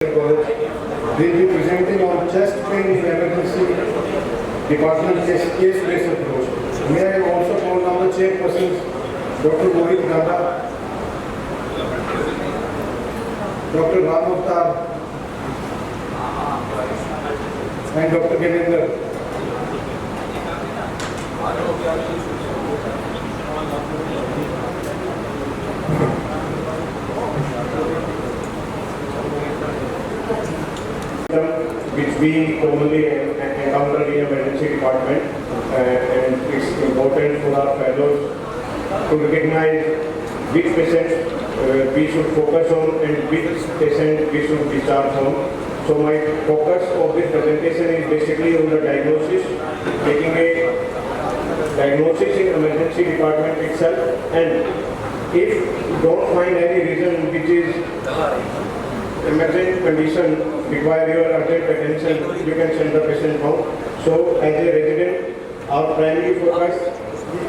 College will be presenting on chest pain in emergency department case-based approach. May I also call now the chairpersons, Dr. Mohit Gada, Dr. Ram Avtar, and Dr. Ganendra. Which we commonly encounter in emergency department, and it's important for our fellows to recognize which patients we should focus on and which patient we should discharge on. So my focus of this presentation is basically on the diagnosis, taking a diagnosis in emergency department itself, and if you don't find any reason which is emergent condition require your urgent attention, you can send the patient home. So as a resident, our primary focus,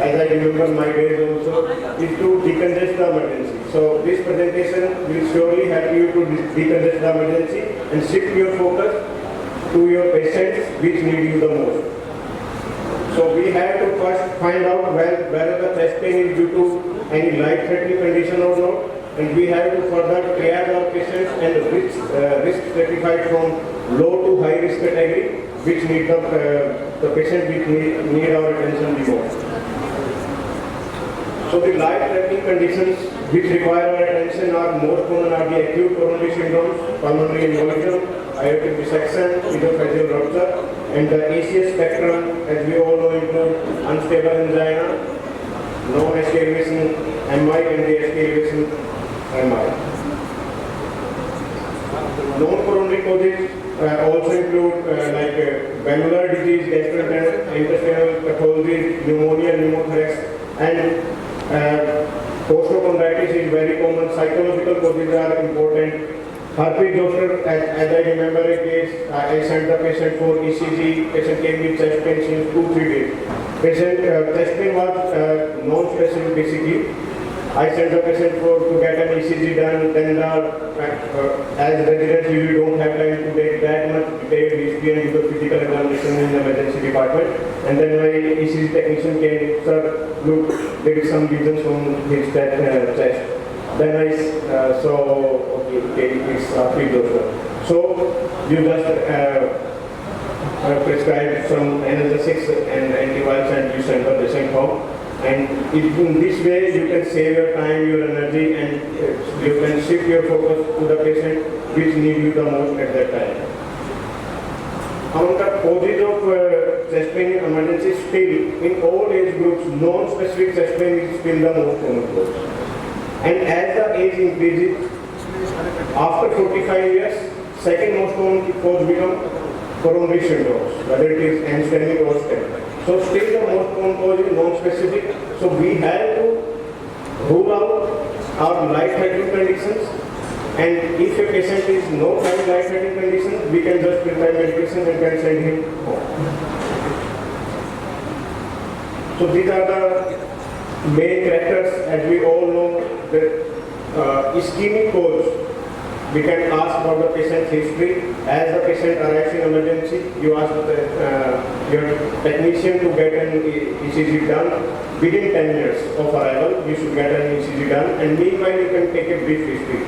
as I remember my days also, is to decongest the emergency. So this presentation will surely help you to decongest the emergency and shift your focus to your patients which need you the most. So we have to first find out whether the chest pain is due to any life-threatening condition or not. And we have to further triage our patients and risk stratified from low to high risk category, which need the patient which need our attention the most. So the life-threatening conditions which require our attention are most common are the acute coronary syndromes, pulmonary embolism, aortic dissection, esophageal rupture, and the ACS spectrum, as we all know, include unstable angina, non-ST elevation MI, and the ST elevation MI. Non-coronary causes also include valvular disease, gastrointestinal pathology, pneumonia, pneumothorax, and costochondritis is very common. Psychological causes are important. Herpes zoster, as I remember a case, I sent the patient for ECG. Patient came with chest pain since 2-3 days. Patient chest pain was non-specific basically. I sent the patient to get an ECG done, then as residents usually don't have time to take that much detailed history and do the physical examination in the emergency department. And then my ECG technician came, sir, look, there is some lesions on his chest. Then I saw, okay, it's pre-dosed. So you just prescribe some analgesics and antivirals and you send the patient home. And in this way, you can save your time, your energy, and you can shift your focus to the patient which need you the most at that time. Among the causes of chest pain in emergency, still in all age groups, non-specific chest pain is still the most common cause. And as the age increases, after 45 years, second most common cause becomes coronary syndromes, whether it is end-stage or stent. So still the most common cause is non-specific. So we have to rule out our life-threatening conditions, and if a patient is not having life-threatening conditions, we can just prescribe medication and can send him home. So these are the main characters. As we all know, the ischemic cause, we can ask about the patient's history. As the patient arrives in emergency, you ask your technician to get an ECG done. Within 10 years of arrival, you should get an ECG done, and meanwhile you can take a brief history.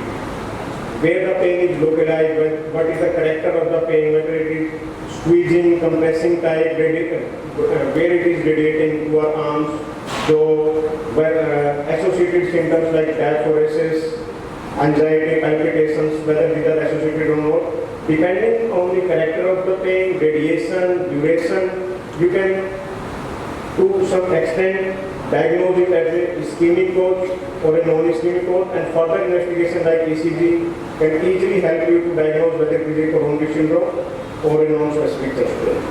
Where the pain is localized, what is the character of the pain, whether it is squeezing, compressing type, where it is radiating to our arms, so associated symptoms like diaphoresis, anxiety, palpitations, whether these are associated or not. Depending on the character of the pain, radiation, duration, you can to some extent diagnose it as a ischemic cause or a non-ischemic cause, and further investigation like ECG can easily help you to diagnose whether it is a coronary syndrome or a non-specific chest pain.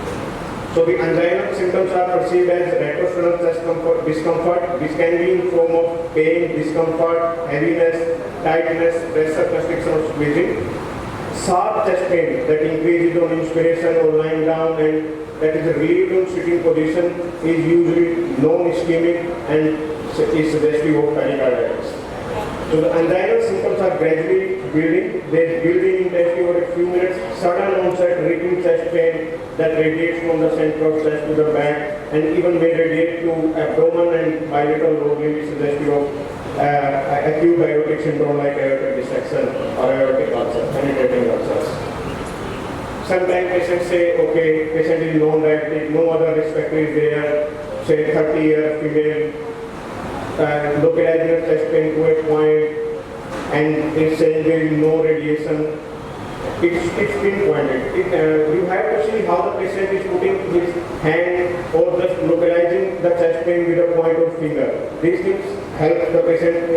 So the angina symptoms are perceived as retrosternal chest discomfort. This can be in form of pain, discomfort, heaviness, tightness, pressure, constriction or squeezing. Sharp chest pain that increases on inspiration or lying down and that is relieved on sitting position is usually non-ischemic and is suggestive of pericarditis. So the angina symptoms are gradually building. There is building intensity over a sudden onset repeat chest pain that radiates from the center of chest to the back and even may radiate to abdomen and bilateral rolling, which is suggestive of acute aortic syndrome like aortic dissection or aortic ulcer, penetrating ulcers. Sometimes patients say, okay, patient is non-diabetic, no other risk factor is there, say 30-year female, localized chest pain to a point, and is saying there is no radiation. It's pinpointed. You have to see how the patient is putting his hand or just localizing the chest pain with a point of finger. These things help the patient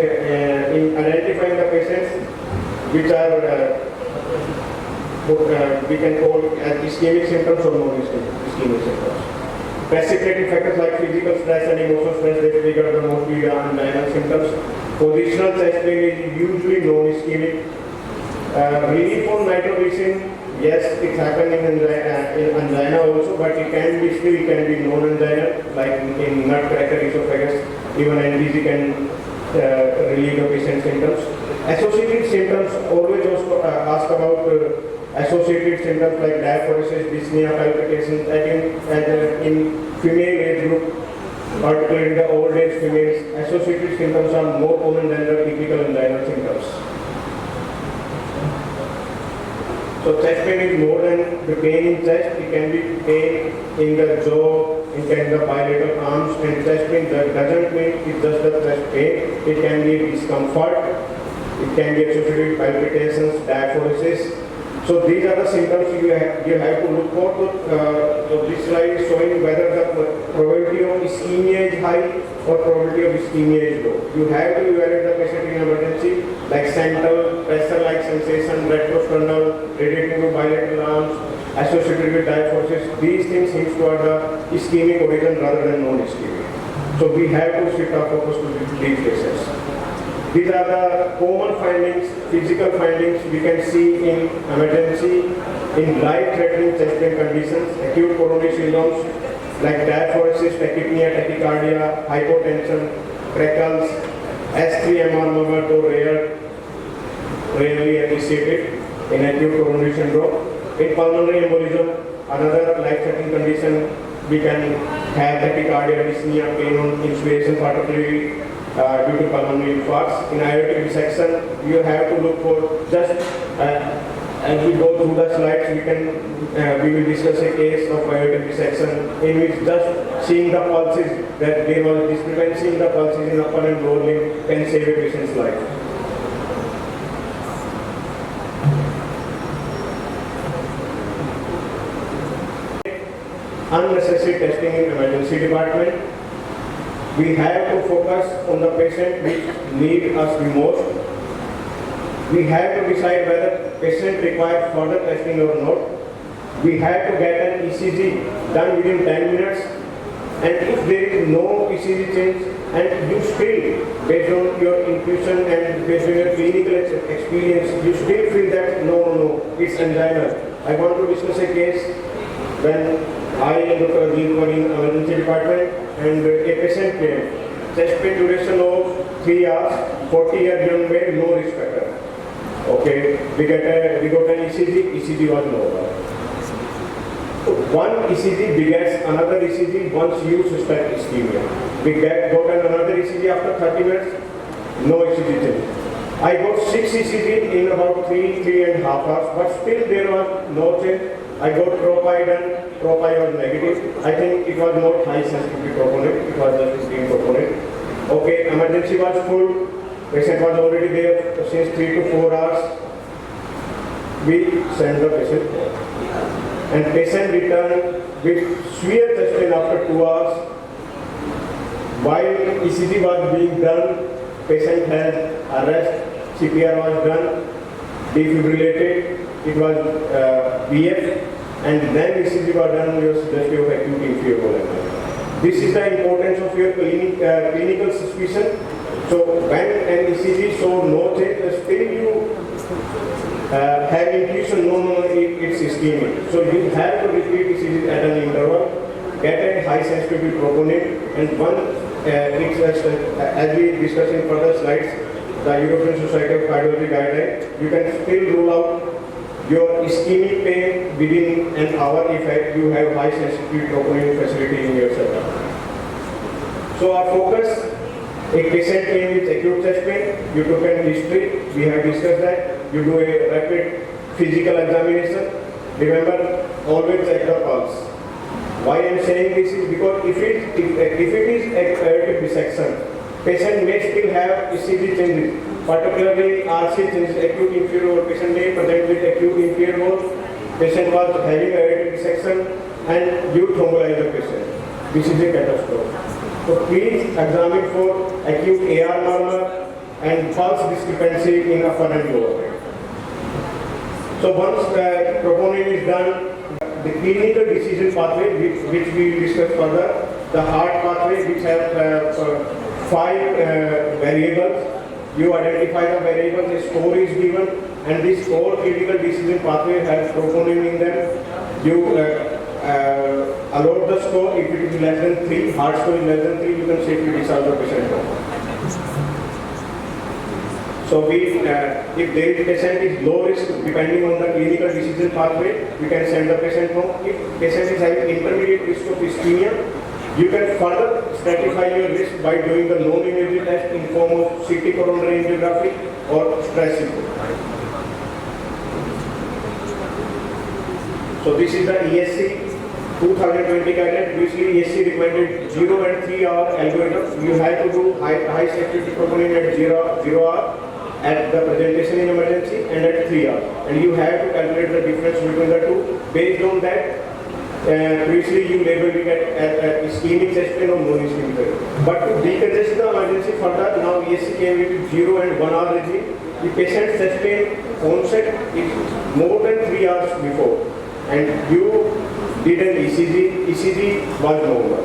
in identifying the patients which are we can call as ischemic symptoms or non-ischemic symptoms. Precipitating factors like physical stress and emotional stress, they trigger the mostly angina symptoms. Positional chest pain is usually non-ischemic. Relief on nitroglycerin, yes, it's happening in angina also, but it can be non-angina, like in nutcracker esophagus, even NDG can relieve the patient's symptoms. Associated symptoms, always also ask about associated symptoms like diaphoresis, dyspnea, palpitations, in female age group, particularly the old age females, associated symptoms are more common than the typical angina symptoms. So chest pain is more than the pain in chest. It can be pain in the jaw, it can be the bilateral arms, and chest pain doesn't mean it's just the chest pain. It can be discomfort, it can be associated with palpitations, diaphoresis. So these are the symptoms you have to look for. So this slide is showing whether the probability of ischemia is high or probability of ischemia is low. You have to evaluate the patient in emergency, like central pressure-like sensation, retrosternal, radiating to bilateral arms, associated with diaphoresis. These things seem to have the ischemic origin rather than non-ischemic. So we have to shift our focus to these cases. These are the common findings, physical findings we can see in emergency, in life-threatening chest pain conditions, acute coronary syndromes like diaphoresis, tachypnea, tachycardia, hypotension, crackles, S3-MR murmur, though rarely appreciated in acute coronary syndrome. In pulmonary embolism, another life-threatening condition, we can have tachycardia, dyspnea, pain on inspiration, particularly due to pulmonary infarcts. In aortic dissection, you have to look for just as we go through the slides, we will discuss a case of aortic dissection in which just seeing the pulses, that there was discrepancy in the pulses in upper and lower limb can save a patient's life. Unnecessary testing in emergency department. We have to focus on the patient which need us the most. We have to decide whether patient requires further testing or not. We have to get an ECG done within 10 minutes, and if there is no ECG change and you still, based on your intuition and based on your clinical experience, you still feel that no, it's angina. I want to discuss a case when I and Dr. Ajit were in emergency department and a patient came. Chest pain duration of 3 hours, 40-year young male, no risk factor. Okay, we got an ECG was lower. One ECG begets another ECG once you suspect ischemia. We got another ECG after 30 minutes, no ECG change. I got 6 ECG in about 3.5 hours, but still there was no change. I got tropi done. Tropi was negative. I think it was not high sensitivity troponin, it was just screen troponin. Okay, emergency was full. Patient was already there since 3 to 4 hours. We sent the patient home. And patient returned with severe chest pain after 2 hours. While ECG was being done, patient had arrest, CPR was done, defibrillated, it was BF, and then ECG was done, you are suggestive of acute inferior volume. This is the importance of your clinical suspicion. So when an ECG showed no change, still you have intuition, no, it's ischemic. So you have to repeat ECG at an interval, get a high sensitivity troponin, and one, as we discussed in further slides, the European Society of Cardiology guideline, you can still rule out your ischemic pain within an hour if you have high sensitivity troponin facility in your setup. So our focus, a patient came with acute chest pain, you took an history, we have discussed that, you do a rapid physical examination. Remember, always check the pulse. Why I am saying this is because if it is aortic dissection, patient may still have ECG changes, particularly RC changes, acute inferior wall. Patient may present with acute inferior wall. Patient was having aortic dissection and you thrombolize the patient. This is a catastrophe. So please examine for acute AR murmur and pulse discrepancy in upper and lower. So once the troponin is done, the clinical decision pathway which we discuss further, the heart pathway which has 5 variables. You identify the variables, a score is given, and this whole clinical decision pathway has troponin in them. You allot the score. If it is less than 3, heart score is less than 3, you can safely discharge the patient. So if the patient is low risk, depending on the clinical decision pathway, we can send the patient home. If patient is having intermediate risk of ischemia, you can further stratify your risk by doing the non-invasive test in form of CT coronary angiography or stress echo. So this is the ESC 2020 guideline. Usually ESC recommended 0 and 3 hour algorithm. You have to do high sensitivity troponin at 0 hour, at the presentation in emergency, and at 3 hours. And you have to calculate the difference between the two. Based on that, previously you labeled it at ischemic chest pain or non-ischemic pain. But to decongest the emergency further, now ESC came with 0 and 1 hour regime. The patient's chest pain onset is more than 3 hours before. And you did an ECG was normal.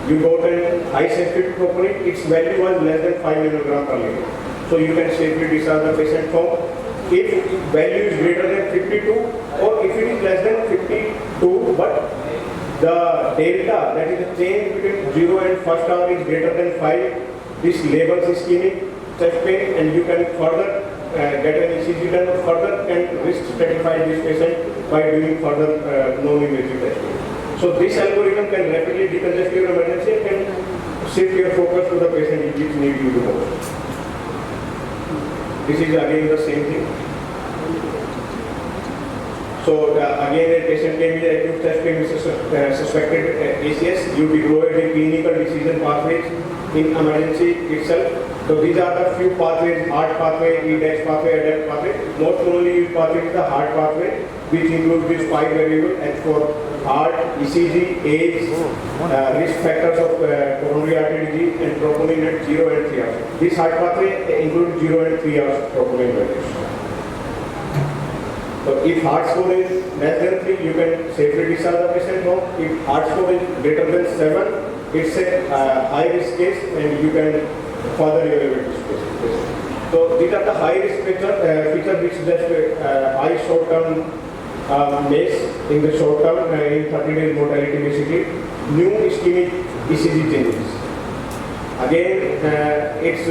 You got an high sensitivity troponin, its value was less than 5 nanogram per liter. So you can safely discharge the patient home. If value is greater than 52 or if it is less than 52, but the delta, that is the change between 0 and first hour is greater than 5, this labels ischemic chest pain, and you can further get an ECG done or further can risk stratify this patient by doing further non-invasive testing. So this algorithm can rapidly decongest your emergency and can shift your focus to the patient which need you the most. This is again the same thing. So again, a patient came with acute chest pain with suspected ACS. You deployed the clinical decision pathways in emergency itself. So these are the few pathways: heart pathway, EDAX pathway, ADAPT pathway. Most commonly used pathway is the heart pathway, which includes these 5 variables: as for heart, ECG, age, risk factors of coronary artery disease, and troponin at 0 and 3 hours. This heart pathway includes 0 and 3 hours troponin values. So if heart score is less than 3, you can safely discharge the patient home. If heart score is greater than 7, it's a high risk case and you can further evaluate this patient. So these are the high risk features which just high short term MACE in the short term, in 30 days mortality basically. New ischemic ECG changes. Again, it's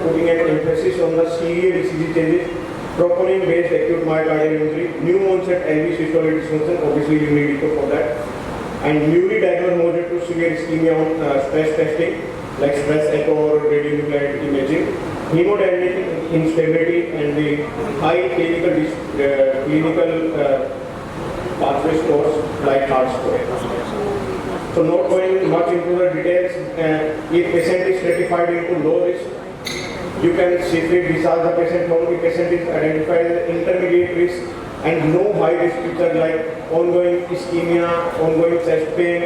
putting an emphasis on the severe ECG changes. Troponin based acute myocardial injury, new onset LV systolic dysfunction, obviously you need echo for that, and newly diagnosed moderate to severe ischemia on stress testing like stress echo or radionuclide imaging, hemodynamic instability, and the high clinical pathway scores like heart score. So not going much into the details, if patient is stratified into low risk, you can safely discharge the patient home. The patient is identified as intermediate risk and no high risk feature like ongoing ischemia, ongoing chest pain,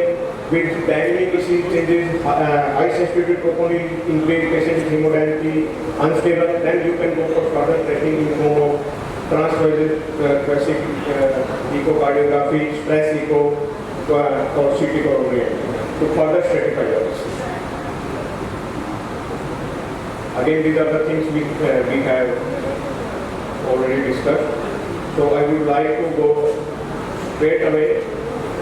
with dynamic ECG changes, high sensitivity troponin increase, patient is hemodynamically unstable, then you can go for further tracking in form of transvagal classic echocardiography, stress echo, or CT coronary to further stratify the risk. Again, these are the things we have already discussed. So I would like to go straight away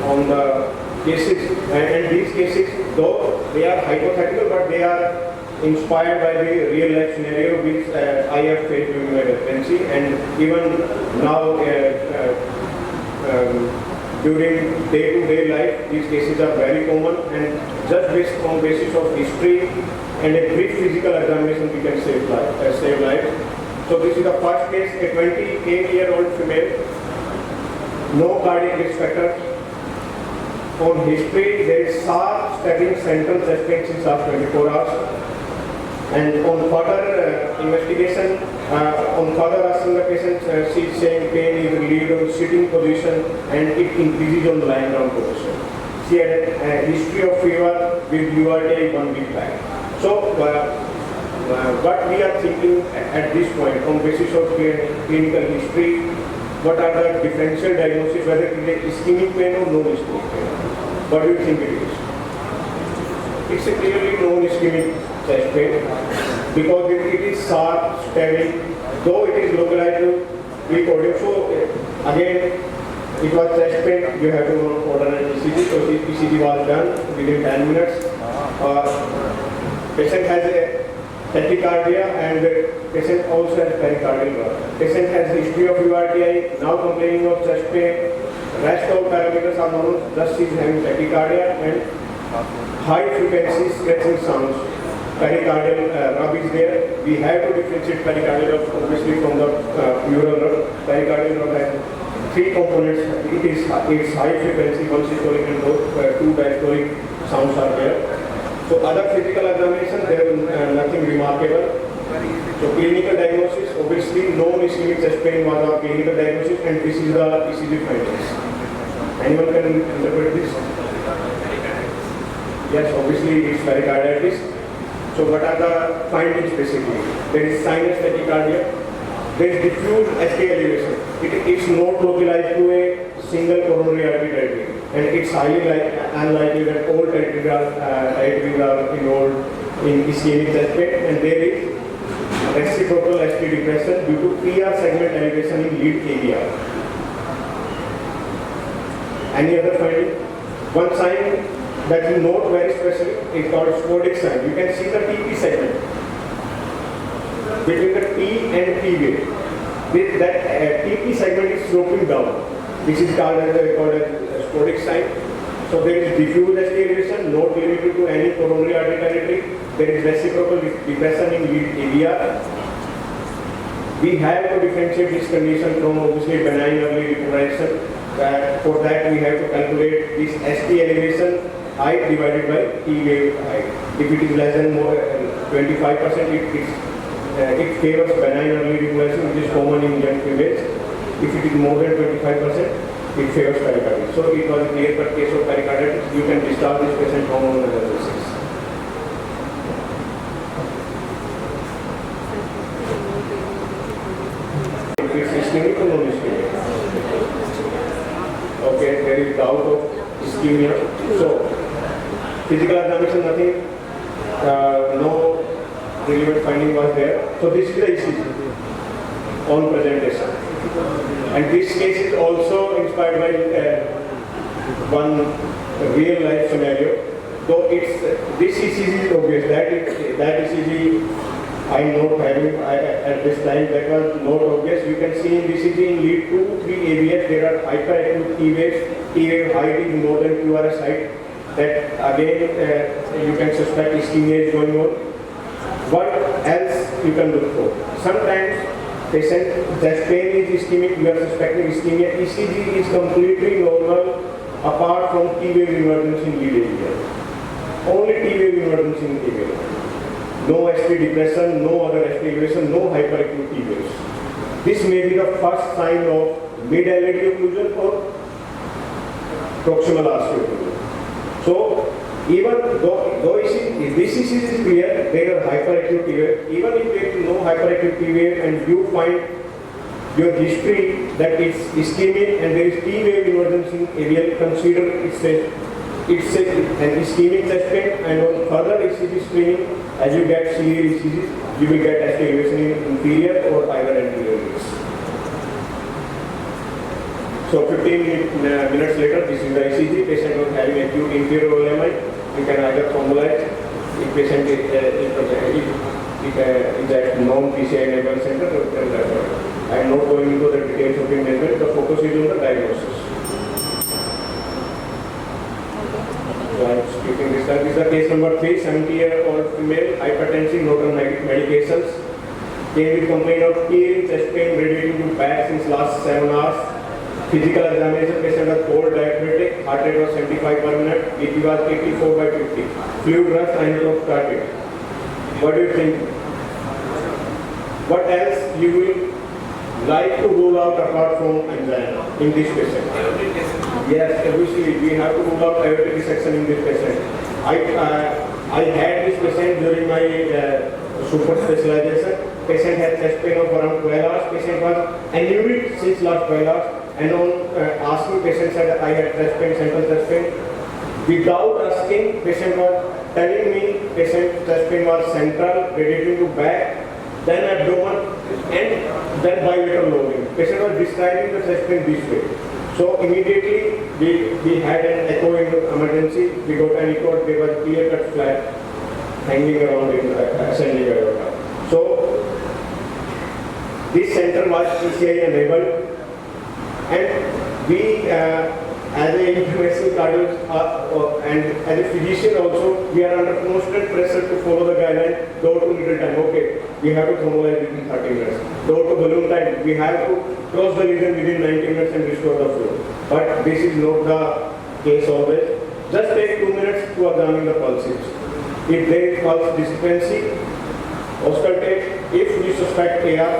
on the cases. And these cases, though they are hypothetical, but they are inspired by the real life scenario which I have faced during my residency. And even now, during day-to-day life, these cases are very common, and just based on basis of history and a brief physical examination, we can save lives. So this is the first case, a 28-year-old female, no cardiac risk factors. On history, there is sharp stabbing central chest pain since last 24 hours. And on further investigation, on further asking the patient, she is saying pain is relieved on sitting position and it increases on lying down position. She had a history of fever with URTI 1 week back. So, what we are thinking at this point, on basis of clinical history, what are the differential diagnosis, whether it is ischemic pain or non-ischemic pain? What do you think it is? It's a clearly non-ischemic chest pain because it is sharp, stabbing, though it is localized to recording. So again, it was chest pain, you have to order an ECG. So the ECG was done within 10 minutes. Patient has a tachycardia and the patient also has pericardial block. Patient has history of URTI, now complaining of chest pain. Rest of parameters are known, just is having tachycardia and high frequency scratching sounds. Pericardial rub is there. We have to differentiate pericardial rub obviously from the pleural rub. Pericardial rub has three components. It is high frequency, one systolic and two diastolic sounds are there. So other physical examination, there is nothing remarkable. So clinical diagnosis, obviously non-ischemic chest pain was our clinical diagnosis, and this is the ECG findings. Anyone can interpret this? Yes, obviously it's pericarditis. So what are the findings basically? There is sinus tachycardia. There is diffuse ST elevation. It is not localized to a single coronary artery territory, and it's highly unlikely that all territories are involved in ischemic chest pain, and there is reciprocal ST depression due to PR segment elevation in lead area. Any other finding? One sign that is not very specific is called sporadic sign. You can see the TP segment between the T and P wave. That TP segment is sloping down. This is called as a sporadic sign. So there is diffuse ST elevation, not limited to any coronary artery territory. There is reciprocal depression in lead area. We have to differentiate this condition from obviously benign early reproduction. For that we have to calculate this ST elevation height divided by T wave height. If it is less than 25%, it favors benign early reproduction, which is common in young females. If it is more than 25%, it favors pericarditis. So it was a clear-cut case of pericarditis. You can discharge this patient from analysis. If it's ischemic or non-ischemic. Okay, there is doubt of ischemia. So, physical examination, nothing, no relevant finding was there. So, this is the ECG on presentation. And this case is also inspired by one real life scenario. Though this ECG is obvious, that ECG I am not having at this time, that was not obvious. You can see in ECG in lead 2, 3 AVS, there are hyperactive T waves. T wave height is more than QRS height. That again, you can suspect ischemia is going on. What else you can look for? Sometimes patient chest pain is ischemic, you are suspecting ischemia. ECG is completely normal apart from T wave emergence in lead area. Only T wave emergence in T wave. No ST depression, no other ST elevation, no hyperactive T waves. This may be the first sign of mid-LAD occlusion or proximal RC occlusion. So, even though this ECG is clear, there are hyperactive T wave. Even if there is no hyperactive T wave and you find your history that it's ischemic and there is T wave emergence in areal, consider it's an ischemic chest pain, and on further ECG screening, as you get severe ECGs, you will get ST elevation in inferior or either anterior ribs. So 15 minutes later, this is the ECG. Patient was having acute inferior OLMI. You can either formalize if patient is at non-PCI enabled center. I am not going into the details of the measurement. The focus is on the diagnosis. So I am speaking this time. This is the case number 3, 70-year-old female, hypertensive, not on medications. Came with complaint of tearing, chest pain, radiating to back since last 7 hours. Physical examination, patient was cold, diabetic, heart rate was 75 per minute, BP was 84/50. Fluid rush, 9 o'clock started. What do you think? What else you will like to rule out apart from angina in this patient? Yes, obviously we have to rule out aortic dissection in this patient. I had this patient during my super specialization. Patient had chest pain of around 12 hours. Patient was anemic since last 12 hours. And on asking, patient said I had chest pain, central chest pain. Without asking, patient was telling me patient chest pain was central, radiating to back, then abdomen, and then bilateral lowering. Patient was describing the chest pain this way. So immediately we had an echo in emergency. We got an echo. There was clear-cut flat hanging around in ascending aorta. So this center was PCI enabled, and we as an interventional cardiologist and as a physician also, we are under constant pressure to follow the guideline. Door to needle time, okay, we have to thrombolyze within 30 minutes. Door to balloon time, we have to cross the lesion within 90 minutes and restore the flow. But this is not the case always. Just take 2 minutes to examine the pulses. If there is pulse discrepancy, auscultate. If you suspect AR,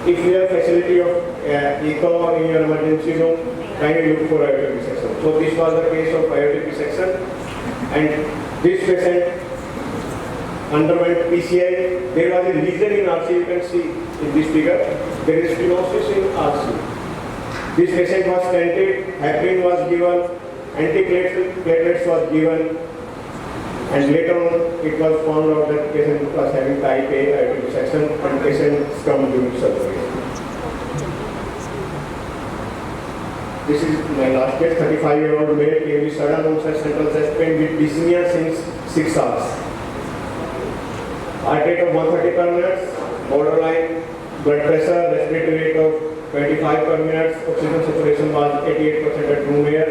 if you have facility of echo in your emergency room, kindly look for aortic dissection. So this was the case of aortic dissection, and this patient underwent PCI. There was a lesion in RC, you can see in this figure. There is stenosis in RC. This patient was stented, heparin was given, antiplatelets was given, and later on it was found out that patient was having type A aortic dissection and patient succumbed during surgery. This is my last case, 35-year-old male came with sudden onset central chest pain with dyspnea since 6 hours. Heart rate of 130 per minute, borderline, blood pressure, respiratory rate of 25 per minute, oxygen saturation was 88% at room air.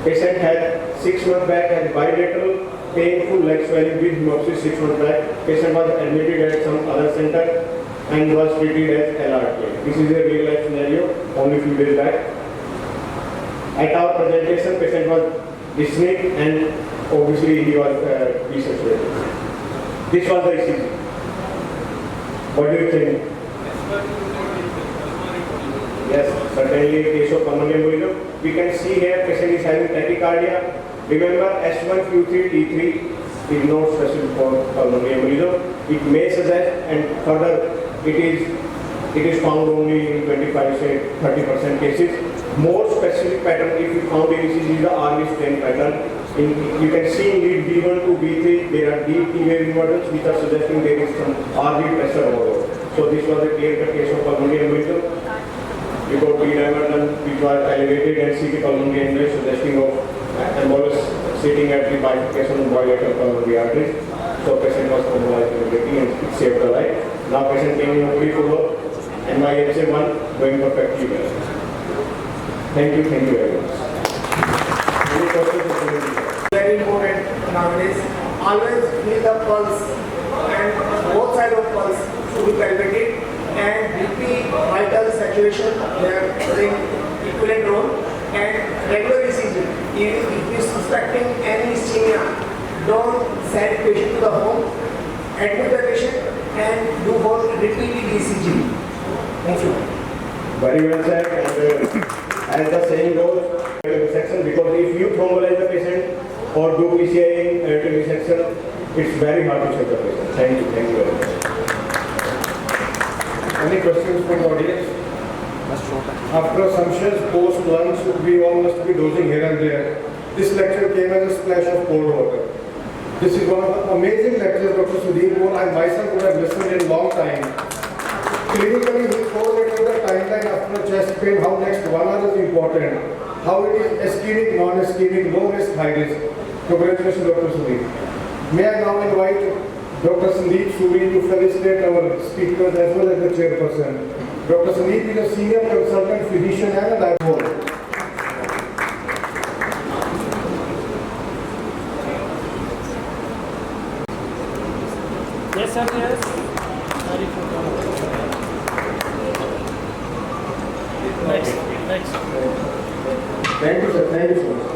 Patient had 6 months back had bilateral painful leg swelling with hemoptysis 6 months back. Patient was admitted at some other center and was treated as LRT. This is a real life scenario only few days back. At our presentation, patient was dyspneic and obviously he was desaturated. This was the ECG. What do you think? Yes, certainly case of pulmonary embolism. We can see here patient is having tachycardia. Remember S1Q3T3 is not specific for pulmonary embolism. It may suggest, and further it is found only in 25 say 30% cases. More specific pattern if you found in ECG is the RV strain pattern. You can see in lead B1 to B3 there are deep T-wave inversions which are suggesting there is some RV pressure overload. So this was a clear-cut case of pulmonary embolism. We got D-dimer which was elevated and CT pulmonary embolus suggesting of embolus sitting at the bifurcation of bilateral pulmonary arteries. So patient was mobilized immediately and it saved the life. Now patient came in a pre-follow and my HA1 going perfectly well. Thank you very much. Any questions? Very important nowadays. Always feel the pulse and both sides of pulse should be calibrated and BP, vital, saturation, they are playing equivalent role and regular ECG. If you are suspecting any ischemia, don't send patient to the home, admit the patient and do for repeated ECG. Thank you. Very well said. And as the saying goes, dissection, because if you thrombolize the patient or do PCI in aortic dissection, it's very hard to save the patient. Thank you very much. Any questions from the audience? After assumptions, post lunch, we all must be dosing here and there. This lecture came as a splash of cold water. This is one of the amazing lectures Dr. Sudhir Moore. I myself would have listened in a long time. Clinically, he correlated the timeline after chest pain, how next 1 hour is important, how it is ischemic, non-ischemic, low risk, high risk. Congratulations, Dr. Sudhir. May I now invite Dr. Sandeep Suri to felicitate our speakers as well as the chairperson. Dr. Sandeep is a senior consultant physician and a dietitian. Yes. Next. Thank you, sir. Thank you so much.